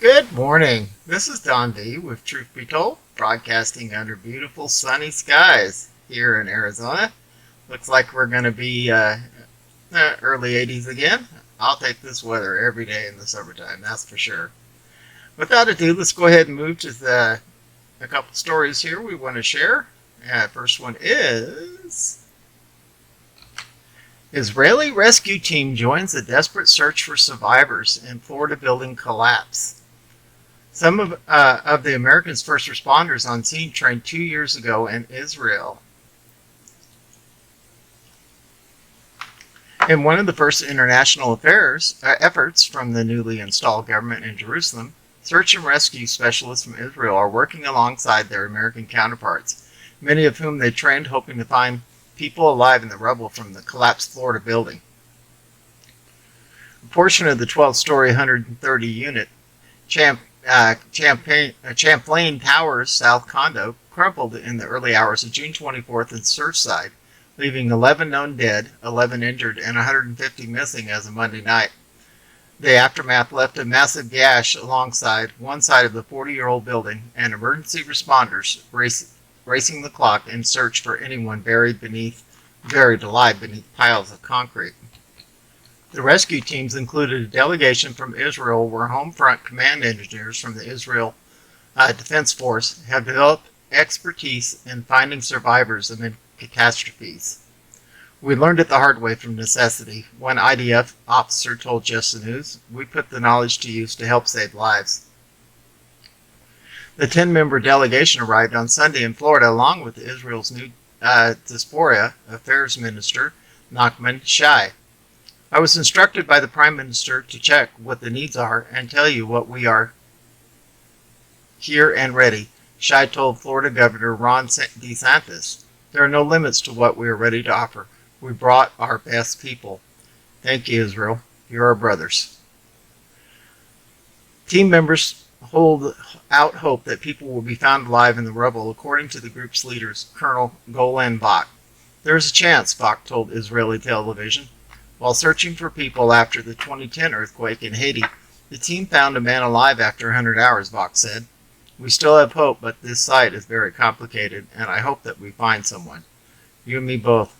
Good morning. This is Don V with Truth Be Told, broadcasting under beautiful sunny skies here in Arizona. Looks like we're going to be early 80s again. I'll take this weather every day in the summertime, that's for sure. Without ado, let's go ahead and move to a couple stories here we want to share. First one is Israeli rescue team joins a desperate search for survivors in Florida building collapse. Some of the Americans' first responders on scene trained 2 years ago in Israel. In one of the first international efforts from the newly installed government in Jerusalem, search and rescue specialists from Israel are working alongside their American counterparts, many of whom they trained hoping to find people alive in the rubble from the collapsed Florida building. A portion of the 12-story 130-unit Champlain Towers South condo crumpled in the early hours of June 24th in Surfside, leaving 11 known dead, 11 injured, and 150 missing as of Monday night. The aftermath left a massive gash alongside one side of the 40-year-old building, and emergency responders racing the clock in search for anyone buried alive beneath piles of concrete. The rescue teams included a delegation from Israel where home front command engineers from the Israel Defense Force have developed expertise in finding survivors amid catastrophes. We learned it the hard way from necessity. One IDF officer told Just the News, "We put the knowledge to use to help save lives." The 10-member delegation arrived on Sunday in Florida along with Israel's new Diaspora Affairs Minister, Nachman Shai. "I was instructed by the Prime Minister to check what the needs are and tell you what we are here and ready," Shai told Florida Governor Ron DeSantis. "There are no limits to what we are ready to offer. We brought our best people. Thank you, Israel. You're our brothers." Team members hold out hope that people will be found alive in the rubble, according to the group's leaders, Colonel Golan Bach. "There is a chance," Bach told Israeli television. While searching for people after the 2010 earthquake in Haiti, the team found a man alive after 100 hours, Bach said. "We still have hope, but this site is very complicated, and I hope that we find someone. You and me both."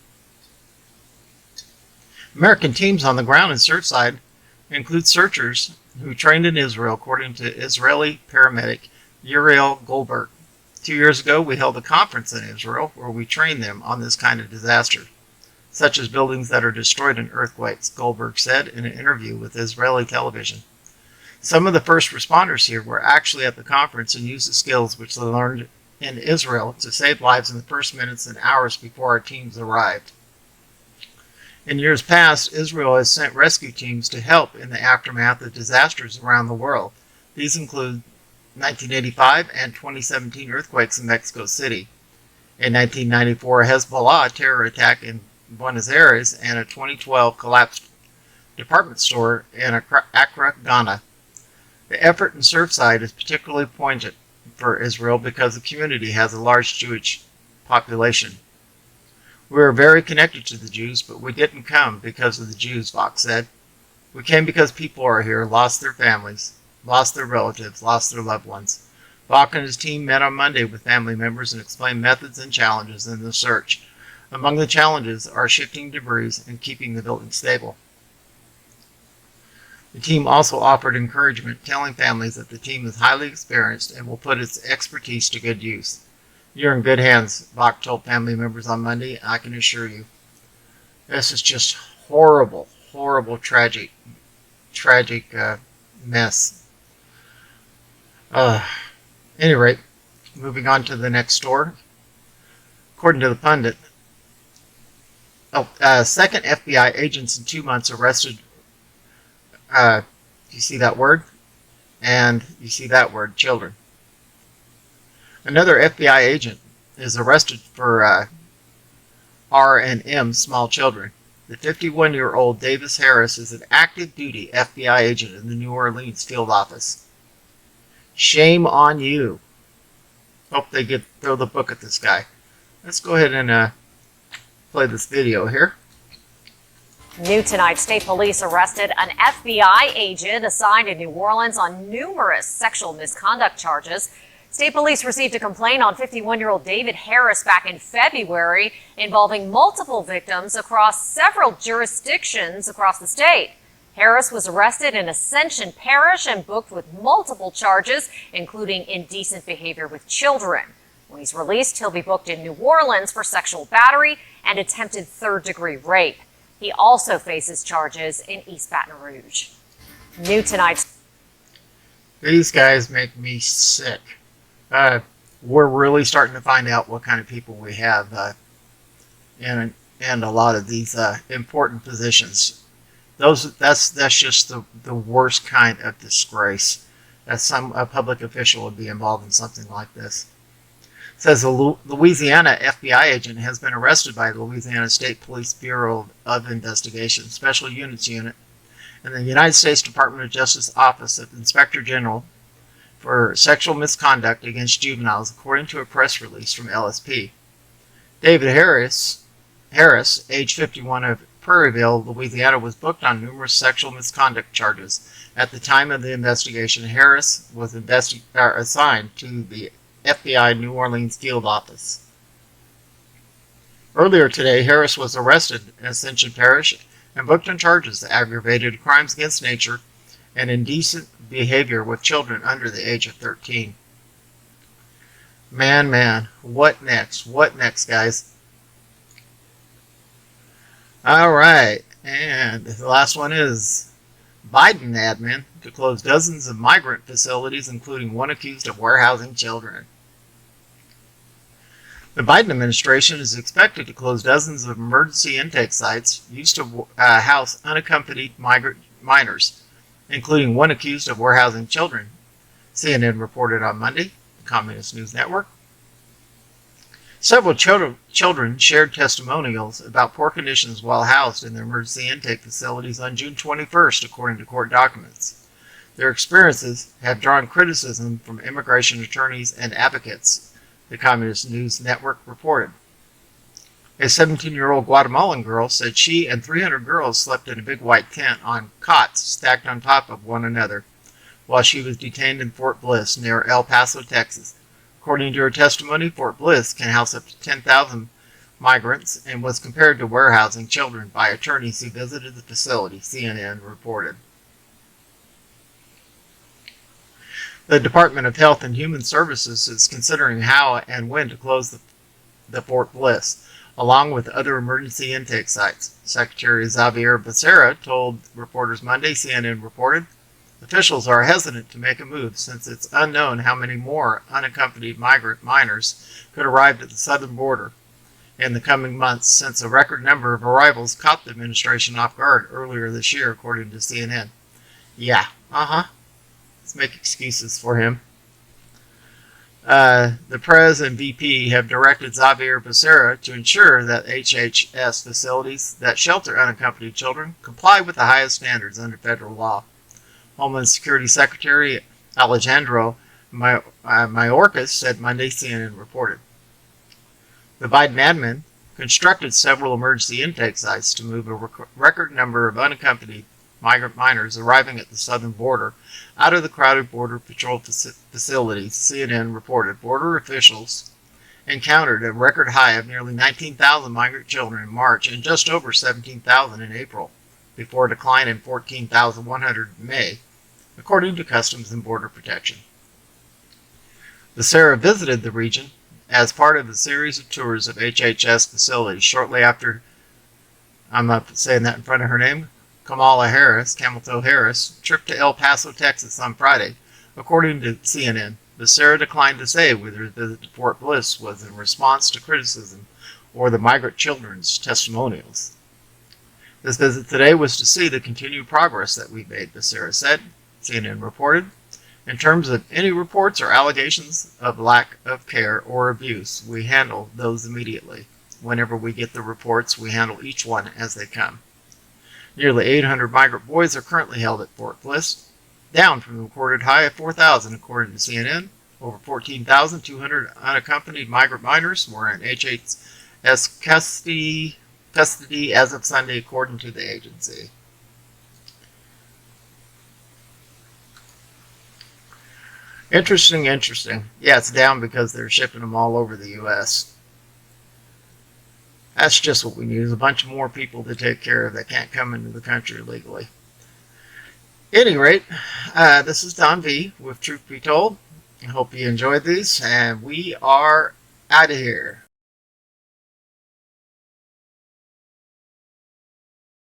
American teams on the ground in Surfside include searchers who trained in Israel, according to Israeli paramedic Uriel Goldberg. 2 years ago, we held a conference in Israel where we trained them on this kind of disaster, such as buildings that are destroyed in earthquakes, Goldberg said in an interview with Israeli television. "Some of the first responders here were actually at the conference and used the skills which they learned in Israel to save lives in the first minutes and hours before our teams arrived." In years past, Israel has sent rescue teams to help in the aftermath of disasters around the world. These include 1985 and 2017 earthquakes in Mexico City, a 1994 Hezbollah terror attack in Buenos Aires, and a 2012 collapsed department store in Accra, Ghana. The effort in Surfside is particularly poignant for Israel because the community has a large Jewish population. "We are very connected to the Jews, but we didn't come because of the Jews," Fox said. "We came because people are here, lost their families, lost their relatives, lost their loved ones." Bach and his team met on Monday with family members and explained methods and challenges in the search. Among the challenges are shifting debris and keeping the building stable. The team also offered encouragement, telling families that the team is highly experienced and will put its expertise to good use. "You're in good hands," Bach told family members on Monday. "I can assure you." This is just horrible, tragic mess. At any rate, moving on to the next story. According to the pundit, second FBI agents in 2 months arrested. You see that word? And you see that word, children. Another FBI agent is arrested for R&M, small children. The 51-year-old Davis Harris is an active duty FBI agent in the New Orleans field office. Shame on you. Hope they throw the book at this guy. Let's go ahead and play this video here. New tonight, state police arrested an FBI agent assigned in New Orleans on numerous sexual misconduct charges. State police received a complaint on 51-year-old David Harris back in February involving multiple victims across several jurisdictions across the state. Harris was arrested in Ascension Parish and booked with multiple charges, including indecent behavior with children. When he's released, he'll be booked in New Orleans for sexual battery and attempted third-degree rape. He also faces charges in East Baton Rouge. New tonight. These guys make me sick. We're really starting to find out what kind of people we have in a lot of these important positions. That's just the worst kind of disgrace that a public official would be involved in something like this. It says a Louisiana FBI agent has been arrested by the Louisiana State Police Bureau of Investigation Special Units Unit and the United States Department of Justice Office of Inspector General for sexual misconduct against juveniles, according to a press release from LSP. David Harris, age 51, of Prairieville, Louisiana, was booked on numerous sexual misconduct charges. At the time of the investigation, Harris was assigned to the FBI New Orleans field office. Earlier today, Harris was arrested in Ascension Parish and booked on charges of aggravated crimes against nature and indecent behavior with children under the age of 13. Man, what next? What next, guys? All right, and the last one is Biden admin to close dozens of migrant facilities, including one accused of warehousing children. The Biden administration is expected to close dozens of emergency intake sites used to house unaccompanied migrant minors, including one accused of warehousing children, CNN reported on Monday, the Communist News Network. Several children shared testimonials about poor conditions while housed in their emergency intake facilities on June 21st, according to court documents. Their experiences have drawn criticism from immigration attorneys and advocates, the Communist News Network reported. A 17-year-old Guatemalan girl said she and 300 girls slept in a big white tent on cots stacked on top of one another while she was detained in Fort Bliss near El Paso, Texas. According to her testimony, Fort Bliss can house up to 10,000 migrants and was compared to warehousing children by attorneys who visited the facility, CNN reported. The Department of Health and Human Services is considering how and when to close the Fort Bliss, along with other emergency intake sites. Secretary Xavier Becerra told reporters Monday, CNN reported, officials are hesitant to make a move since it's unknown how many more unaccompanied migrant minors could arrive at the southern border in the coming months, since a record number of arrivals caught the administration off guard earlier this year, according to CNN. Yeah, let's make excuses for him. The Prez and VP have directed Xavier Becerra to ensure that HHS facilities that shelter unaccompanied children comply with the highest standards under federal law. Homeland Security Secretary Alejandro Mayorkas said Monday, CNN reported. The Biden admin constructed several emergency intake sites to move a record number of unaccompanied migrant minors arriving at the southern border out of the crowded Border Patrol facilities, CNN reported. Border officials encountered a record high of nearly 19,000 migrant children in March and just over 17,000 in April, before a decline in 14,100 in May, according to Customs and Border Protection. Becerra visited the region as part of a series of tours of HHS facilities shortly after, I'm not saying that in front of her name, Kamala Harris, Camel Toe Harris, tripped to El Paso, Texas on Friday, according to CNN. Becerra declined to say whether her visit to Fort Bliss was in response to criticism or the migrant children's testimonials. This visit today was to see the continued progress that we've made, Becerra said, CNN reported. In terms of any reports or allegations of lack of care or abuse, we handle those immediately. Whenever we get the reports, we handle each one as they come. Nearly 800 migrant boys are currently held at Fort Bliss, down from the recorded high of 4,000, according to CNN. Over 14,200 unaccompanied migrant minors were in HHS custody custody as of Sunday, according to the agency. Interesting. Yeah, it's down because they're shipping them all over the U.S. That's just what we need, is a bunch of more people to take care of that can't come into the country legally. At any rate, this is Don V with Truth Be Told. I hope you enjoyed these, and we are out of here.